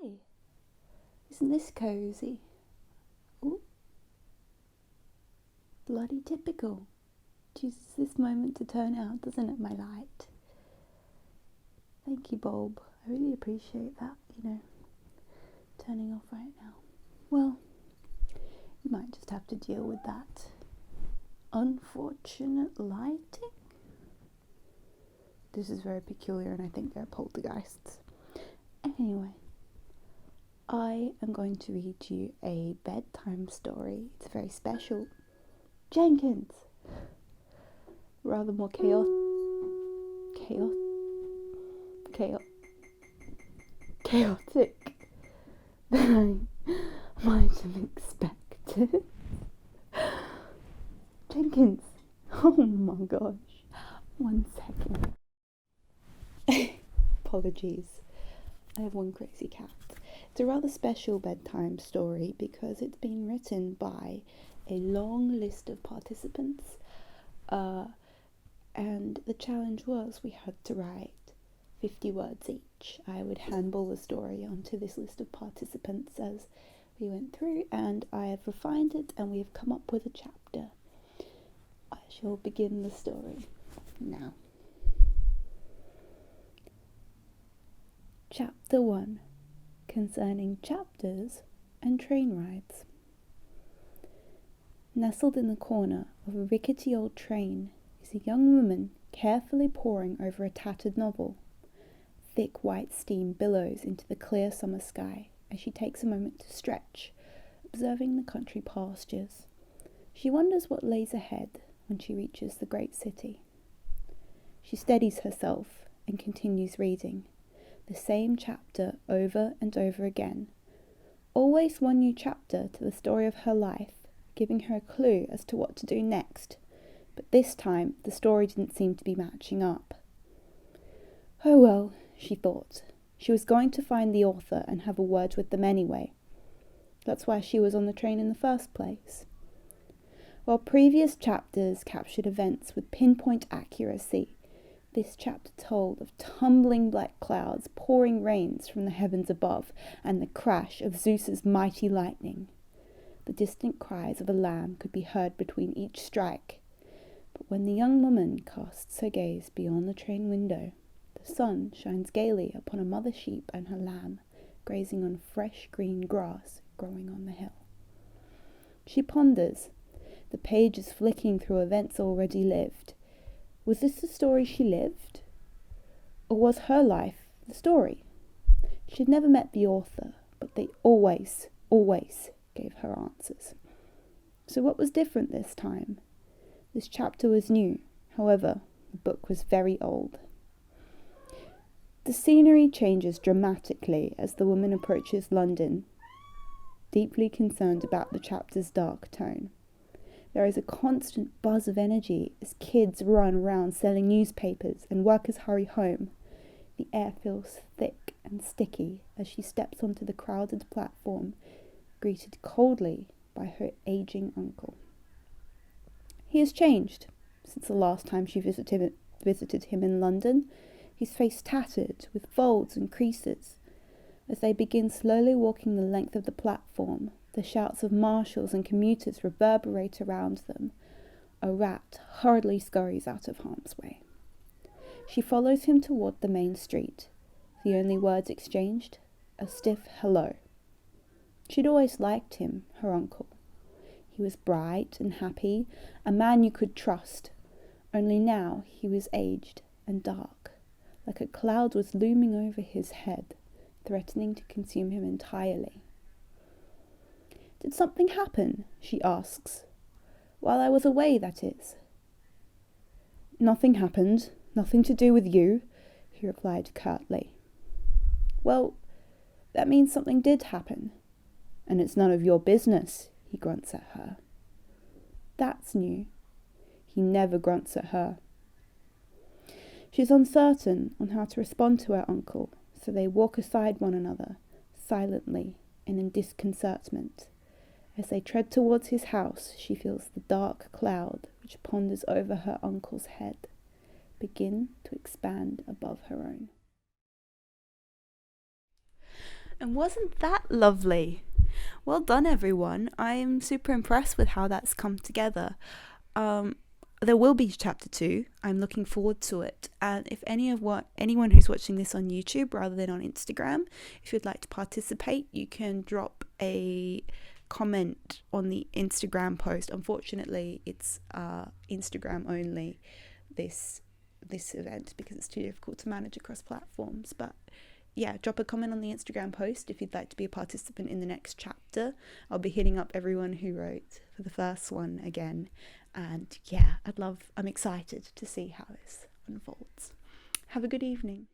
Hi, isn't this cosy? Ooh, bloody typical. Chooses this moment to turn out, doesn't it, my light? Thank you, bulb. I really appreciate that, turning off right now. Well, you might just have to deal with that unfortunate lighting. This is very peculiar, and I think they're poltergeists. Anyway, I am going to read you a bedtime story. It's very special. Jenkins! Rather more chaotic than I might have expected. Jenkins! Oh my gosh. 1 second. Apologies. I have one crazy cat. It's a rather special bedtime story because it's been written by a long list of participants, and the challenge was we had to write 50 words each. I would handball the story onto this list of participants as we went through, and I have refined it and we have come up with a chapter. I shall begin the story now. Chapter 1, concerning chapters and train rides. Nestled in the corner of a rickety old train is a young woman carefully poring over a tattered novel. Thick white steam billows into the clear summer sky as she takes a moment to stretch, observing the country pastures. She wonders what lays ahead when she reaches the great city. She steadies herself and continues reading, the same chapter over and over again. Always one new chapter to the story of her life, giving her a clue as to what to do next. But this time, the story didn't seem to be matching up. Oh well, she thought. She was going to find the author and have a word with them anyway. That's why she was on the train in the first place. While previous chapters captured events with pinpoint accuracy, this chapter told of tumbling black clouds, pouring rains from the heavens above, and the crash of Zeus's mighty lightning. The distant cries of a lamb could be heard between each strike. But when the young woman casts her gaze beyond the train window, the sun shines gaily upon a mother sheep and her lamb, grazing on fresh green grass growing on the hill. She ponders, the pages flicking through events already lived. Was this the story she lived? Or was her life the story? She had never met the author, but they always gave her answers. So what was different this time? This chapter was new, however, the book was very old. The scenery changes dramatically as the woman approaches London, deeply concerned about the chapter's dark tone. There is a constant buzz of energy as kids run around selling newspapers and workers hurry home. The air feels thick and sticky as she steps onto the crowded platform, greeted coldly by her aging uncle. He has changed since the last time she visited him in London, his face tattered with folds and creases. As they begin slowly walking the length of the platform, the shouts of marshals and commuters reverberate around them. A rat hurriedly scurries out of harm's way. She follows him toward the main street. The only words exchanged, a stiff hello. She'd always liked him, her uncle. He was bright and happy, a man you could trust. Only now he was aged and dark, like a cloud was looming over his head, threatening to consume him entirely. Did something happen? She asks. While I was away, that is. Nothing happened. Nothing to do with you, he replied curtly. Well, that means something did happen. And it's none of your business, he grunts at her. That's new. He never grunts at her. She's uncertain on how to respond to her uncle, so they walk aside one another, silently and in disconcertment. As they tread towards his house, she feels the dark cloud which ponders over her uncle's head begin to expand above her own. And wasn't that lovely? Well done, everyone. I'm super impressed with how that's come together. There will be chapter 2. I'm looking forward to it. And if anyone who's watching this on YouTube rather than on Instagram, if you'd like to participate, you can drop a comment on the Instagram post. Unfortunately, it's Instagram only, this event, because it's too difficult to manage across platforms. But yeah, drop a comment on the Instagram post if you'd like to be a participant in the next chapter. I'll be hitting up everyone who wrote for the first one again. And yeah, I'm excited to see how this unfolds. Have a good evening.